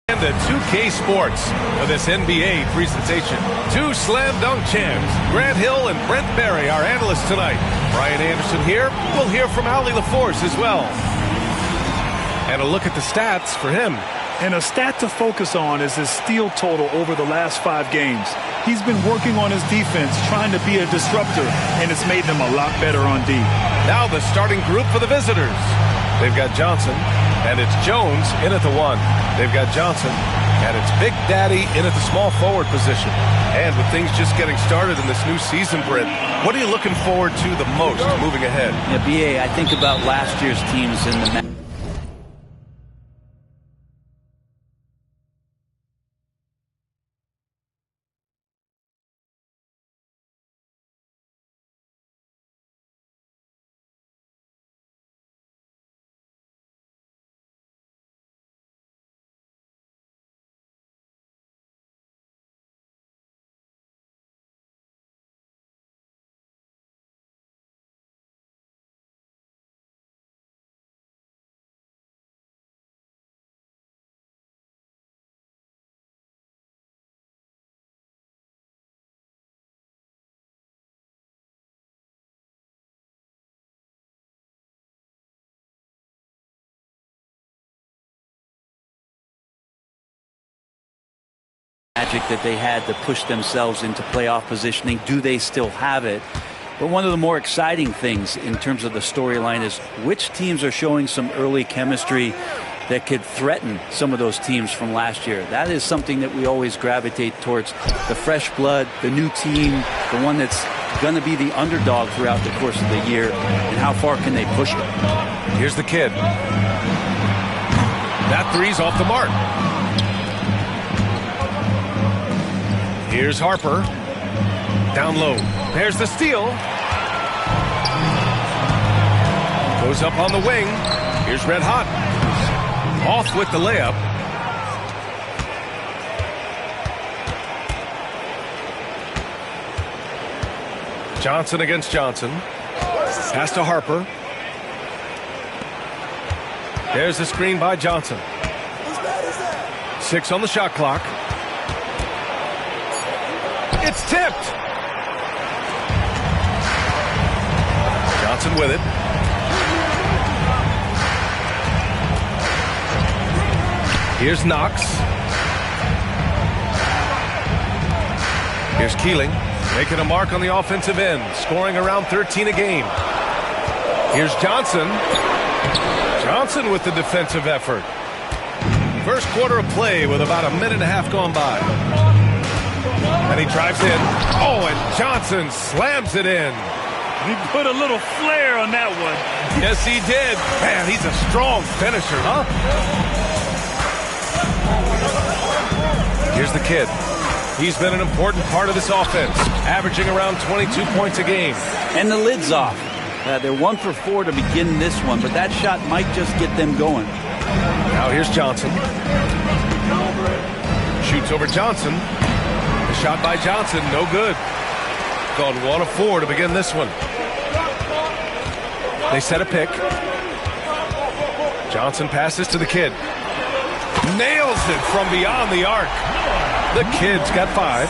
And the 2K Sports for this NBA presentation. Two slam dunk champs, Grant Hill and Brent Barry, our analysts tonight. Brian Anderson here. We'll hear from Ali LaForce as well. And a look at the stats for him. And a stat to focus on is his steal total over the last 5 games. He's been working on his defense, trying to be a disruptor, and it's made them a lot better on D. Now the starting group for the visitors. They've got Johnson, and it's Jones in at the 1. They've got Johnson, and it's Big Daddy in at the small forward position. And with things just getting started in this new season, Brent, what are you looking forward to the most moving ahead? Yeah, BA, I think about last year's teams in the magic that they had to push themselves into playoff positioning. Do they still have it? But one of the more exciting things in terms of the storyline is which teams are showing some early chemistry that could threaten some of those teams from last year. That is something that we always gravitate towards. The fresh blood, the new team, the one that's going to be the underdog throughout the course of the year, and how far can they push it? Here's the kid. That three's off the mark. Here's Harper. Down low. There's the steal. Goes up on the wing. Here's Red Hot. Off with the layup. Johnson against Johnson. Pass to Harper. There's the screen by Johnson. 6 on the shot clock. It's tipped. Johnson with it. Here's Knox. Here's Keeling, making a mark on the offensive end, scoring around 13 a game. Here's Johnson. Johnson with the defensive effort. First quarter of play with about a minute and a half gone by. And he drives in. Oh, and Johnson slams it in. He put a little flair on that one. Yes, he did. Man, he's a strong finisher, huh? Here's the kid. He's been an important part of this offense, averaging around 22 points a game. And the lid's off. They're 1 for 4 to begin this one, but that shot might just get them going. Now here's Johnson. Shoots over Johnson. The shot by Johnson, no good. Gone 1 of 4 to begin this one. They set a pick. Johnson passes to the kid. Nails it from beyond the arc. The kid's got 5.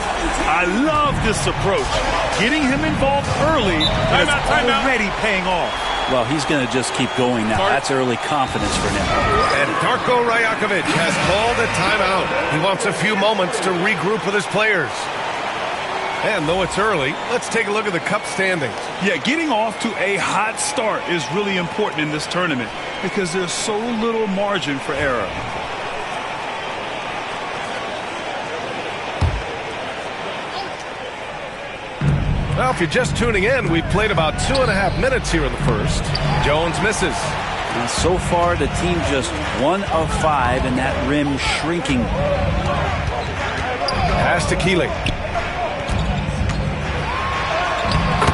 I love this approach. Getting him involved early is already paying off. Well, he's going to just keep going now. That's early confidence for him. And Darko Rajakovic has called a timeout. He wants a few moments to regroup with his players. And though it's early, let's take a look at the cup standings. Yeah, getting off to a hot start is really important in this tournament because there's so little margin for error. Well, if you're just tuning in, we've played about 2.5 minutes here in the first. Jones misses. And so far, the team just 1 of 5, and that rim shrinking. Pass to Keeling.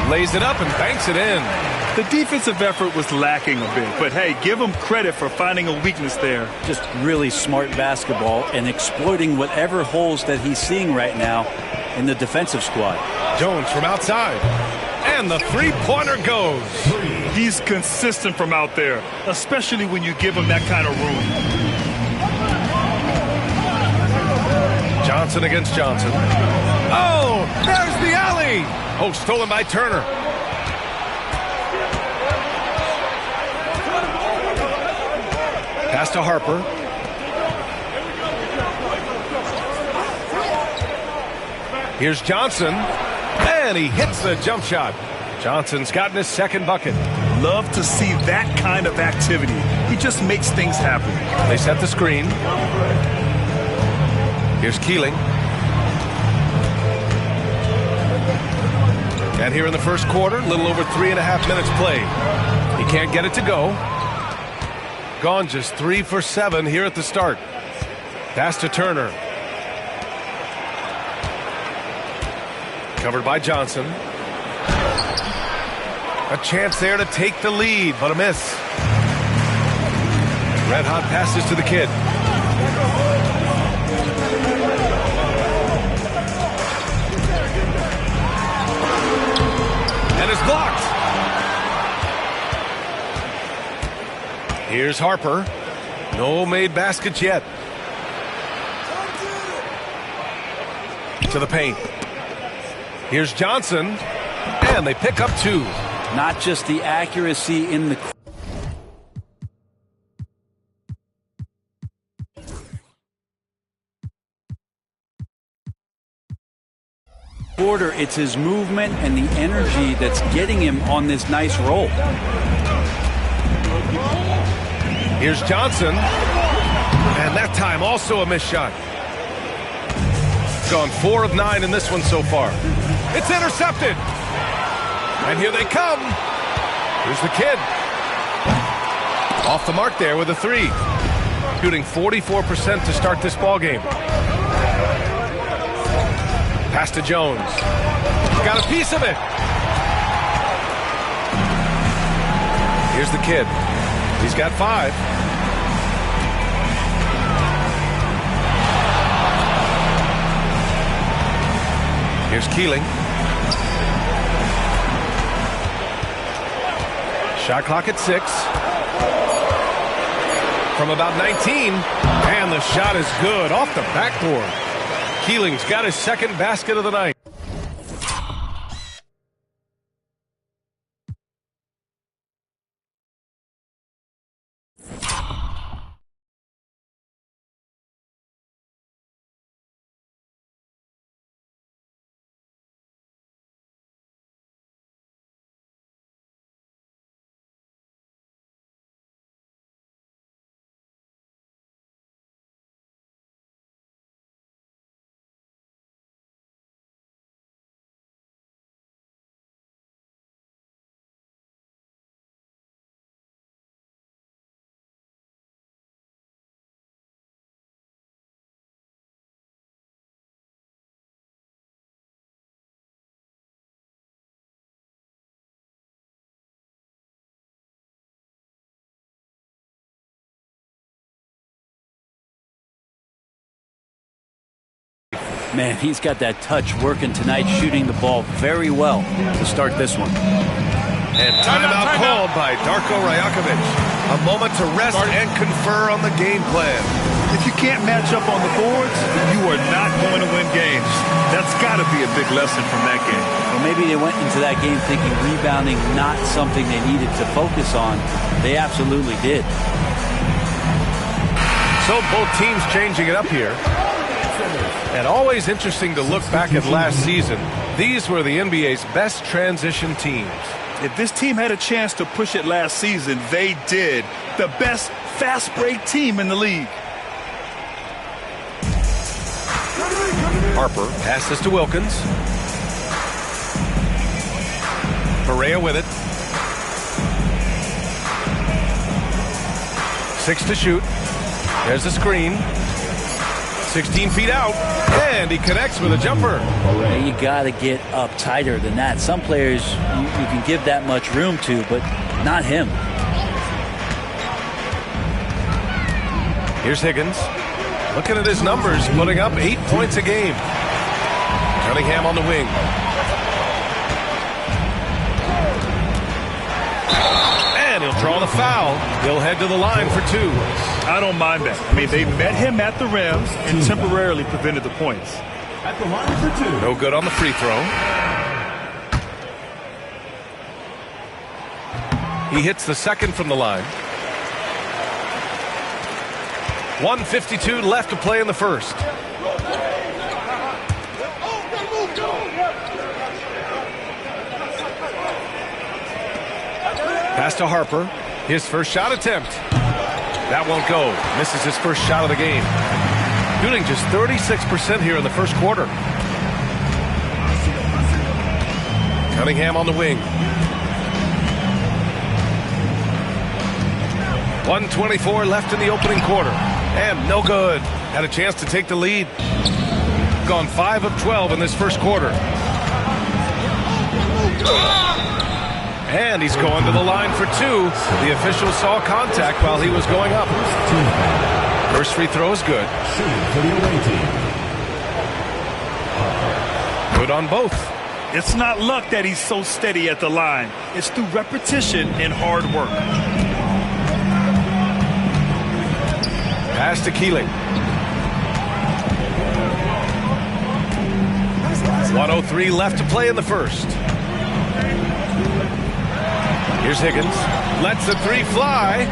Lays it up and banks it in. The defensive effort was lacking a bit, but hey, give him credit for finding a weakness there. Just really smart basketball and exploiting whatever holes that he's seeing right now in the defensive squad. Jones from outside. And the three-pointer goes. He's consistent from out there, especially when you give him that kind of room. Johnson against Johnson. Oh, there's the alley. Oh, stolen by Turner. Pass to Harper. Here's Johnson, and he hits the jump shot. Johnson's gotten his second bucket. Love to see that kind of activity. He just makes things happen. They set the screen. Here's Keeling. And here in the first quarter, a little over 3.5 minutes played. He can't get it to go. Gone just 3 for 7 here at the start. Pass to Turner. Covered by Johnson. A chance there to take the lead, but a miss. Red hot passes to the kid. And it's blocked. Here's Harper. No made baskets yet. To the paint. Here's Johnson. And they pick up 2. Not just the accuracy in the quarter, it's his movement and the energy that's getting him on this nice roll. Here's Johnson. And that time also a missed shot. Gone 4 of 9 in this one so far. It's intercepted. And here they come. Here's the kid. Off the mark there with a 3. Shooting 44% to start this ball game. Pass to Jones. Got a piece of it. Here's the kid. He's got 5. Here's Keeling. Shot clock at 6. From about 19. And the shot is good off the backboard. Keeling's got his second basket of the night. Man, he's got that touch working tonight, shooting the ball very well to start this one. And timeout called by Darko Rajakovic. A moment to rest and confer on the game plan. If you can't match up on the boards, you are not going to win games. That's got to be a big lesson from that game. Well, maybe they went into that game thinking rebounding not something they needed to focus on. They absolutely did. So both teams changing it up here. And always interesting to look back at last season. These were the NBA's best transition teams. If this team had a chance to push it last season, they did. The best fast break team in the league. Harper passes to Wilkins. Perea with it. 6 to shoot. There's the screen. 16 feet out, and he connects with a jumper. You got to get up tighter than that. Some players you can give that much room to, but not him. Here's Higgins. Looking at his numbers, putting up 8 points a game. Cunningham on the wing. And And he'll draw the foul. He'll head to the line for 2. I don't mind that. I mean, they met him at the rim and temporarily prevented the points. At the line for 2. No good on the free throw. He hits the second from the line. 1:52 left to play in the first. Pass to Harper. His first shot attempt. That won't go. Misses his first shot of the game. Shooting just 36% here in the first quarter. Cunningham on the wing. 1:24 left in the opening quarter. And no good. Had a chance to take the lead. Gone 5 of 12 in this first quarter. And he's going to the line for 2. The official saw contact while he was going up. First free throw is good. Good on both. It's not luck that he's so steady at the line. It's through repetition and hard work. Pass to Keeling. 1:03 left to play in the first. Here's Higgins. Lets the 3 fly.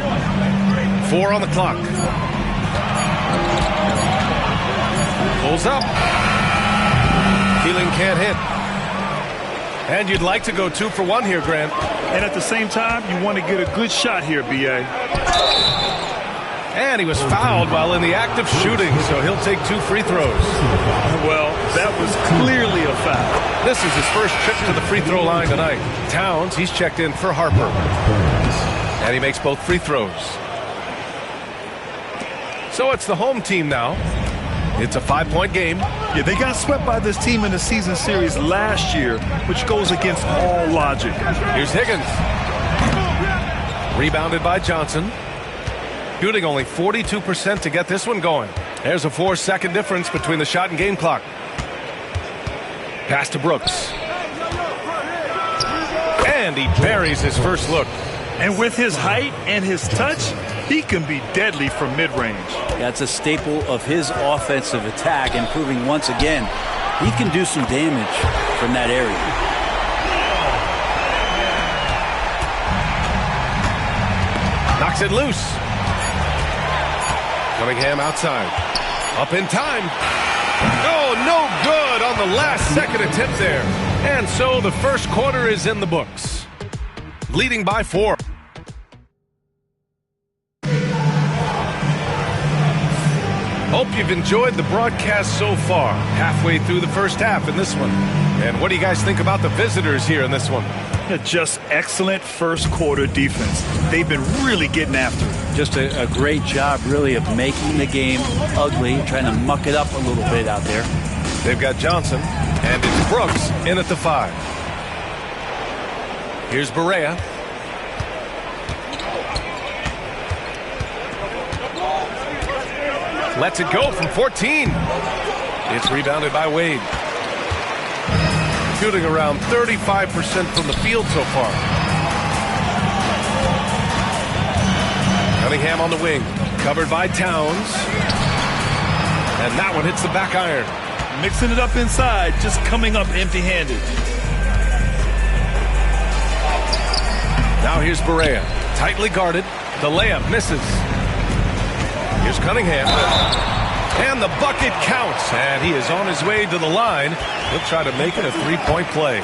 4 on the clock. Pulls up. Keeling can't hit. And you'd like to go 2 for 1 here, Grant. And at the same time, you want to get a good shot here, B.A. And he was fouled while in the act of shooting, so he'll take 2 free throws. Well, that was clearly a foul. This is his first trip to the free throw line tonight. Towns, he's checked in for Harper. And he makes both free throws. So it's the home team now. It's a 5-point game. Yeah, they got swept by this team in the season series last year, which goes against all logic. Here's Higgins. Rebounded by Johnson. Shooting only 42% to get this one going. There's a 4-second difference between the shot and game clock. Pass to Brooks. And he buries his first look. And with his height and his touch, he can be deadly from mid-range. That's a staple of his offensive attack, and proving once again he can do some damage from that area. Knocks it loose. Cunningham outside. Up in time. Oh, no good on the last second attempt there. And so the first quarter is in the books. Leading by 4. Hope you've enjoyed the broadcast so far. Halfway through the first half in this one. And what do you guys think about the visitors here in this one? Just excellent first quarter defense. They've been really getting after it. Just a great job, really, of making the game ugly, trying to muck it up a little bit out there. They've got Johnson, and it's Brooks in at the 5. Here's Barea. Lets it go from 14. It's rebounded by Wade. Shooting around 35% from the field so far. Cunningham on the wing. Covered by Towns. And that one hits the back iron. Mixing it up inside, just coming up empty-handed. Now here's Barea. Tightly guarded. The layup misses. Here's Cunningham. And the bucket counts. And he is on his way to the line. He'll try to make it a 3-point play.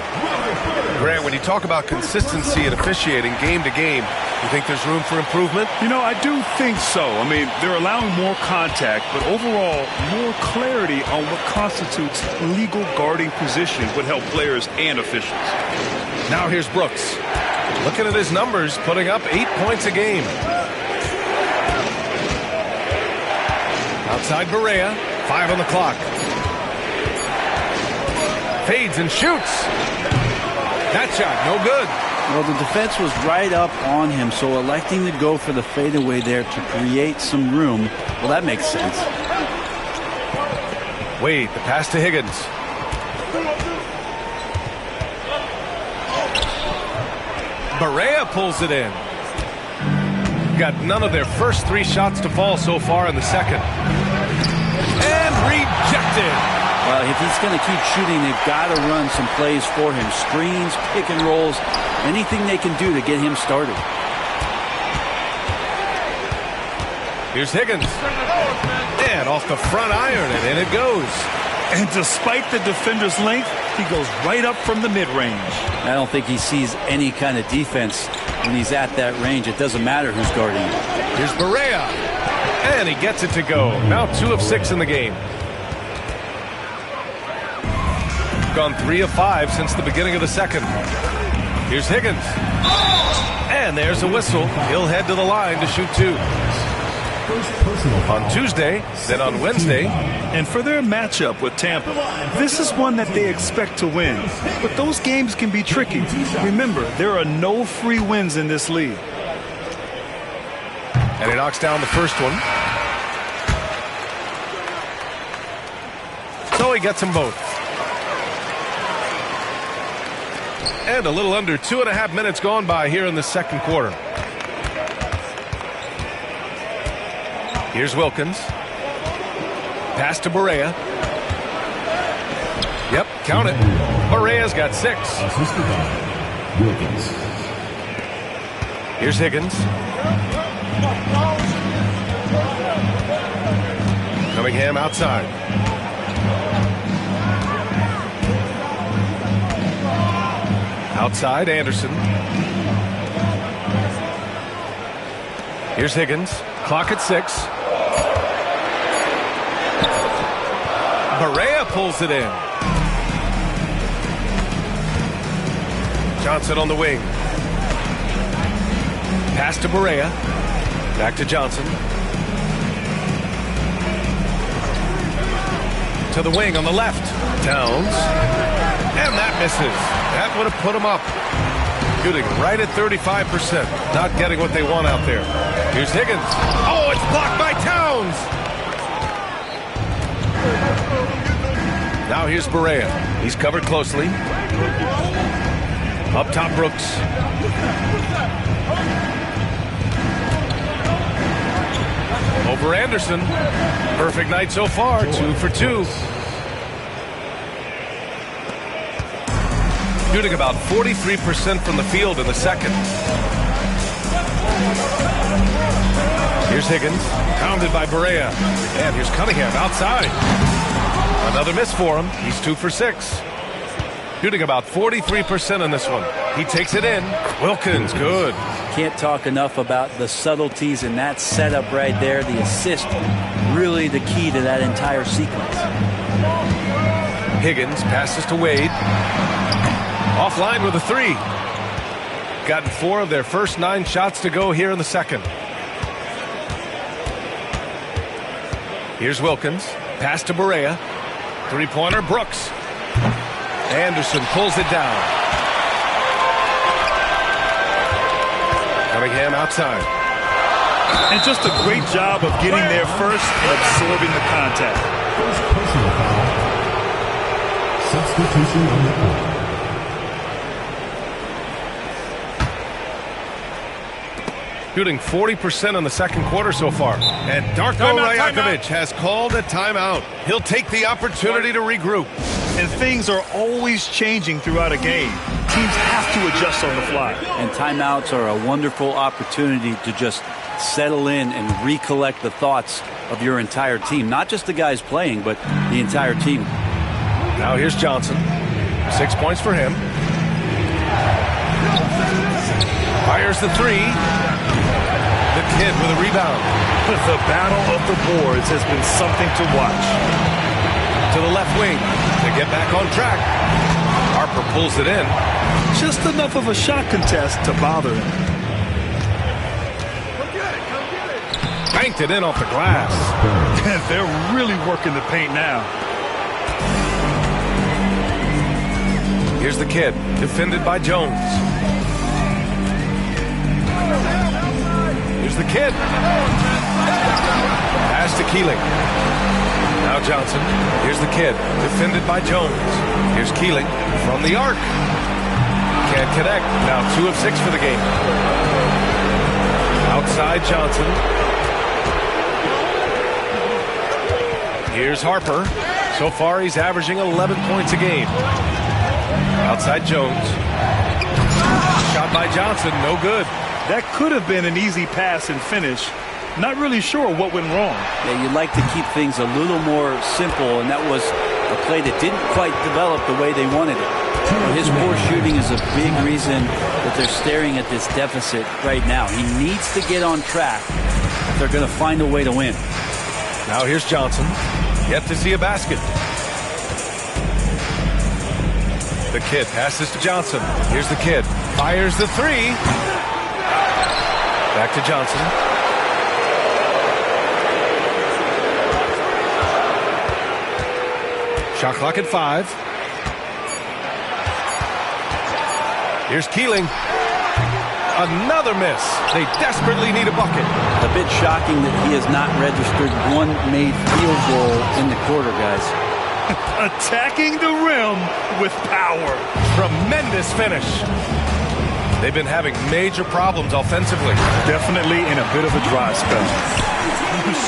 Grant, when you talk about consistency and officiating game to game, you think there's room for improvement? You know, I do think so. I mean, they're allowing more contact, but overall, more clarity on what constitutes legal guarding position would help players and officials. Now here's Brooks. Looking at his numbers, putting up 8 points a game. Outside Barea, 5 on the clock. Fades and shoots. That shot, no good. Well, the defense was right up on him, so electing to go for the fadeaway there to create some room, well, that makes sense. Wade, the pass to Higgins. Barea pulls it in. got none of their first 3 shots to fall so far in the second. And rejected. Well, if he's going to keep shooting, they've got to run some plays for him. Screens, pick and rolls, anything they can do to get him started. Here's Higgins. And off the front iron, and in it goes. And despite the defender's length, he goes right up from the mid-range. I don't think he sees any kind of defense when he's at that range. It doesn't matter who's guarding him. Here's Barea. And he gets it to go. Now 2 of 6 in the game. Gone 3 of 5 since the beginning of the second. Here's Higgins. And there's a whistle. He'll head to the line to shoot 2. On Tuesday, then on Wednesday. And for their matchup with Tampa, this is one that they expect to win. But those games can be tricky. Remember, there are no free wins in this league. And he knocks down the first one. So he gets them both. And a little under 2.5 minutes gone by here in the second quarter. Here's Wilkins. Pass to Barea. Yep, count it. Barea's got 6. Here's Higgins. Cunningham outside. Outside, Anderson. Here's Higgins. Clock at 6. Barea pulls it in. Johnson on the wing. Pass to Barea. Back to Johnson. To the wing on the left. Towns. And that misses. That would have put him up. Shooting right at 35%. Not getting what they want out there. Here's Higgins. Oh, it's blocked by Towns. Now here's Barea. He's covered closely. Up top, Brooks. Over Anderson. Perfect night so far. 2 for 2. Shooting about 43% from the field in the second. Here's Higgins. Pounded by Barea. And here's Cunningham outside. Another miss for him. He's 2 for 6. Shooting about 43% in this one. He takes it in. Wilkins, good. Can't talk enough about the subtleties in that setup right there. The assist, really the key to that entire sequence. Higgins passes to Wade. Offline with a 3. Gotten 4 of their first 9 shots to go here in the second. Here's Wilkins. Pass to Barea. 3-pointer, Brooks. Anderson pulls it down. Cunningham outside. And just a great job of getting there first and absorbing the contact. First personal foul. Substitution on the court. Shooting 40% in the second quarter so far. And Darko Rajakovic has called a timeout. He'll take the opportunity to regroup. And things are always changing throughout a game. Teams have to adjust on the fly. And timeouts are a wonderful opportunity to just settle in and recollect the thoughts of your entire team. Not just the guys playing, but the entire team. Now here's Johnson. 6 points for him. Fires the 3. The kid with a rebound. The battle of the boards has been something to watch. To the left wing to get back on track. Harper pulls it in. Just enough of a shot contest to bother him. Banked it in off the glass. They're really working the paint now. Here's the kid, defended by Jones. Here's the kid. Pass to Keeling. Now Johnson. Here's the kid, defended by Jones. Here's Keeling from the arc. Can't connect. Now 2 of 6 for the game. Outside Johnson. Here's Harper. So far, he's averaging 11 points a game. Outside Jones. Shot by Johnson, no good. That could have been an easy pass and finish. Not really sure what went wrong. Yeah, you'd like to keep things a little more simple, and that was a play that didn't quite develop the way they wanted it. His poor shooting is a big reason that they're staring at this deficit right now. He needs to get on track if they're going to find a way to win. Now here's Johnson. Yet to see a basket. The kid passes to Johnson. Here's the kid. Fires the three. Back to Johnson. Shot clock at 5. Here's Keeling. Another miss. They desperately need a bucket. A bit shocking that he has not registered one made field goal in the quarter, guys. Attacking the rim with power. Tremendous finish. They've been having major problems offensively. Definitely in a bit of a dry spell.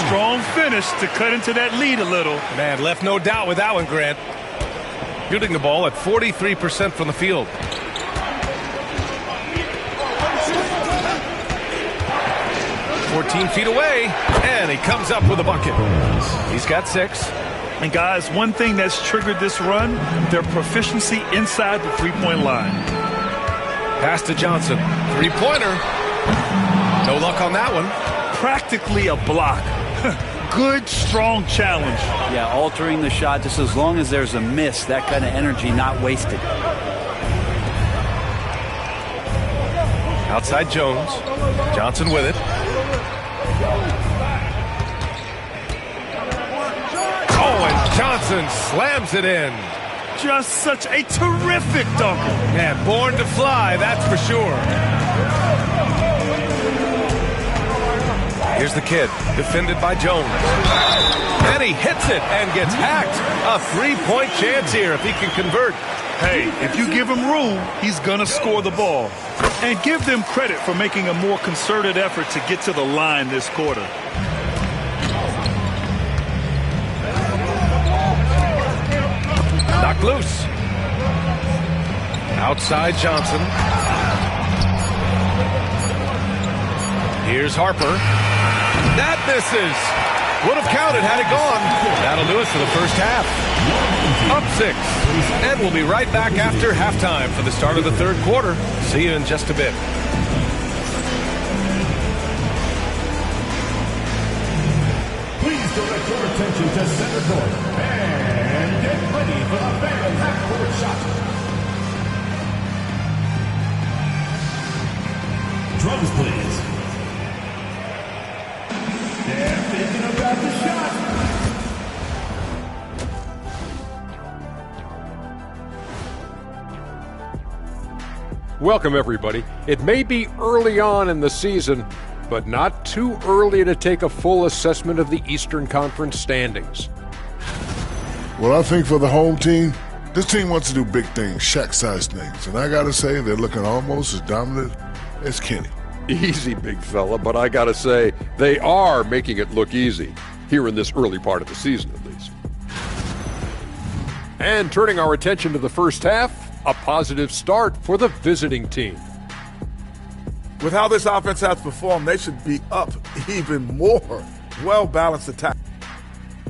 Strong finish to cut into that lead a little. Man, left no doubt with that one, Grant. Shooting the ball at 43% from the field. .14 feet away, and he comes up with a bucket. He's got 6. And guys, one thing that's triggered this run, their proficiency inside the three-point line. Pass to Johnson. Three-pointer. No luck on that one. Practically a block. Good, strong challenge. Yeah, altering the shot just as long as there's a miss, that kind of energy not wasted. Outside Jones. Johnson with it. Oh, and Johnson slams it in. Just such a terrific dunker. Man, born to fly, that's for sure. Here's the kid, defended by Jones. And he hits it and gets hacked. A 3-point chance here if he can convert. Hey, if you give him room, he's going to score the ball. And give them credit for making a more concerted effort to get to the line this quarter. Knocked loose. Outside Johnson. Here's Harper. That misses. Would have counted had it gone. That'll do it for the first half. Up 6. And we'll be right back after halftime for the start of the third quarter. See you in just a bit. Please direct your attention to center court and get ready for the fan half-court shot. Drums, please. They're thinking about the shot. Welcome, everybody. It may be early on in the season, but not too early to take a full assessment of the Eastern Conference standings. Well, I think for the home team, this team wants to do big things, Shaq-sized things. And I got to say, they're looking almost as dominant as Kenny. Easy, big fella, but I got to say, they are making it look easy, here in this early part of the season at least. And turning our attention to the first half, a positive start for the visiting team. With how this offense has performed, they should be up even more. Well-balanced attack.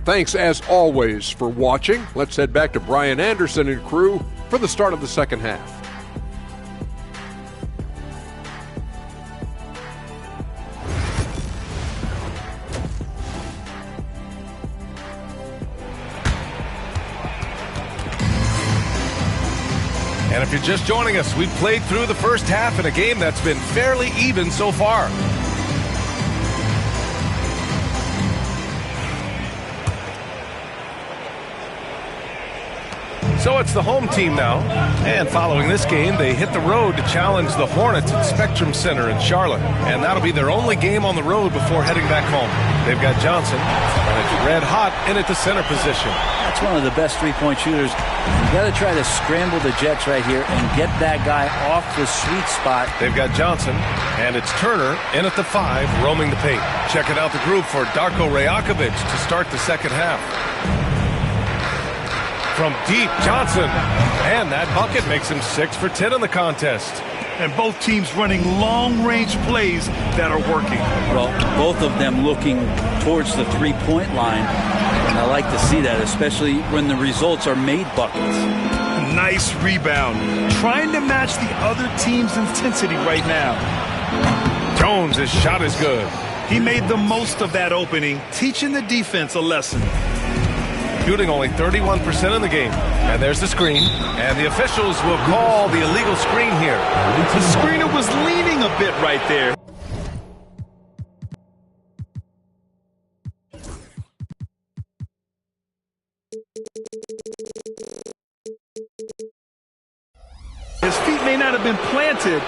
Thanks, as always, for watching. Let's head back to Brian Anderson and crew for the start of the second half. And if you're just joining us, we've played through the first half in a game that's been fairly even so far. So it's the home team now. And following this game, they hit the road to challenge the Hornets at Spectrum Center in Charlotte. And that'll be their only game on the road before heading back home. They've got Johnson, and it's red hot in at the center position. That's one of the best three-point shooters. You got to try to scramble the Jets right here and get that guy off the sweet spot. They've got Johnson, and it's Turner in at the 5, roaming the paint. Checking out the group for Darko Rajakovic to start the second half. From deep, Johnson, and that bucket makes him 6 for 10 in the contest. And both teams running long-range plays that are working. Well, both of them looking towards the three-point line. And I like to see that, especially when the results are made buckets. Nice rebound. Trying to match the other team's intensity right now. Jones, his shot is good. He made the most of that opening, teaching the defense a lesson. Shooting only 31% in the game. And there's the screen. And the officials will call the illegal screen here. The screener was leaning a bit right there. His feet may not have been planted.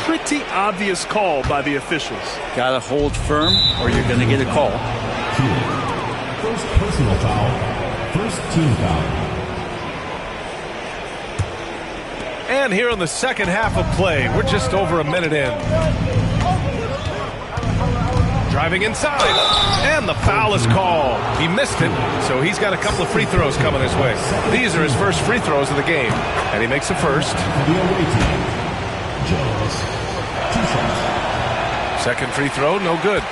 Pretty obvious call by the officials. Got to hold firm or you're going to get a call. First personal foul. First team foul. And here in the second half of play, we're just over a minute in. Driving inside, and the foul is called. He missed it, so he's got a couple of free throws coming his way. These are his first free throws of the game, and he makes the first. The away team. Jones. 2 shots. Second free throw, no good.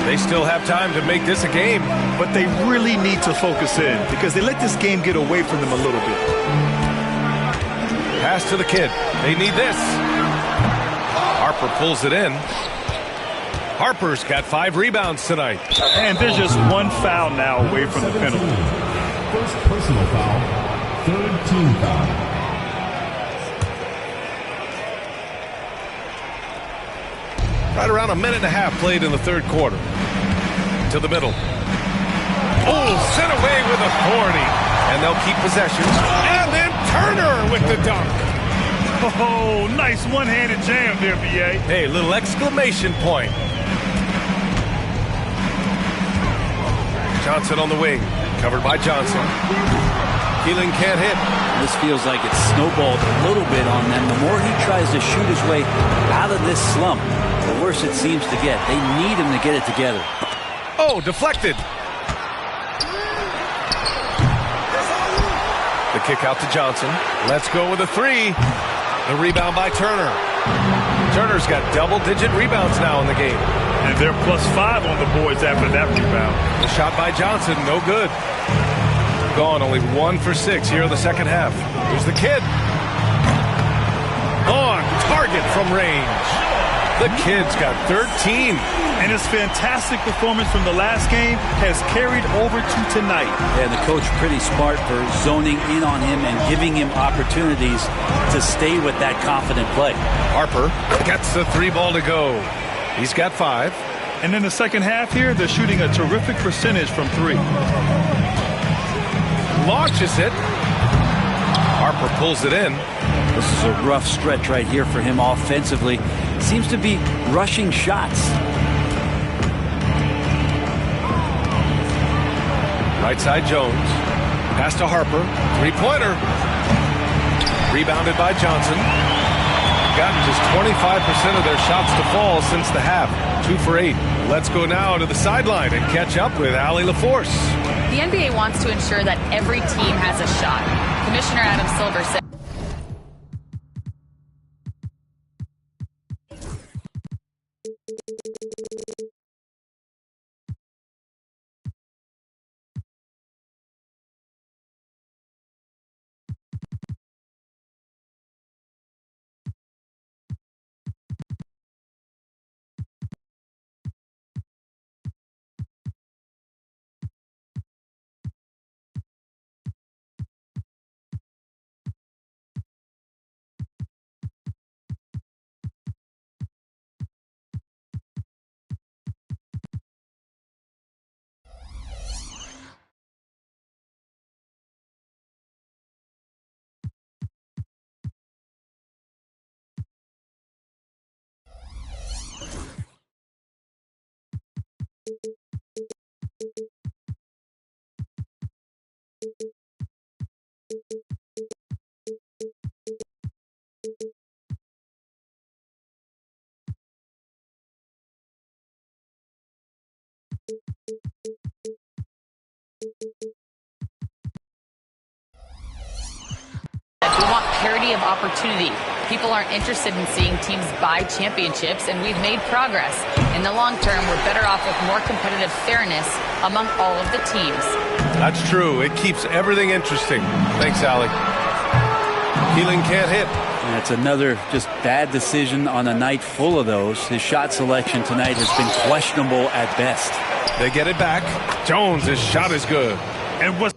They still have time to make this a game. But they really need to focus in because they let this game get away from them a little bit. Pass to the kid. They need this. Harper pulls it in. Harper's got 5 rebounds tonight. And there's just one foul now away from the penalty. First personal foul. Third team foul. Right around a minute and a half played in the third quarter. To the middle. Oh, sent away with authority. And they'll keep possession. And then Turner with the dunk. Oh, nice one-handed jam there, B.A. Hey, little exclamation point. Johnson on the wing. Covered by Johnson. Keeling can't hit. This feels like it's snowballed a little bit on them. The more he tries to shoot his way out of this slump, the worse it seems to get. They need him to get it together. Oh, deflected. The kick out to Johnson. Let's go with a 3. The rebound by Turner. Turner's got double-digit rebounds now in the game. And they're +5 on the boards after that rebound. The shot by Johnson, no good. Gone, only 1 for 6 here in the second half. Here's the kid. On target from range. The kid's got 13. And his fantastic performance from the last game has carried over to tonight. Yeah, the coach pretty smart for zoning in on him and giving him opportunities to stay with that confident play. Harper gets the 3 ball to go. He's got 5. And in the second half here, they're shooting a terrific percentage from 3. Launches it. Harper pulls it in. This is a rough stretch right here for him offensively. Seems to be rushing shots. Right side Jones. Pass to Harper. 3-pointer. Rebounded by Johnson. Gotten just 25% of their shots to fall since the half. 2 for 8. Let's go now to the sideline and catch up with Allie LaForce. The NBA wants to ensure that every team has a shot. Commissioner Adam Silver said We want parity of opportunity. People aren't interested in seeing teams buy championships, and we've made progress. In the long term, we're better off with more competitive fairness among all of the teams. That's true. It keeps everything interesting. Thanks, Allie. Keeling can't hit. That's another just bad decision on a night full of those. His shot selection tonight has been questionable at best. They get it back. Jones, his shot is good. And what's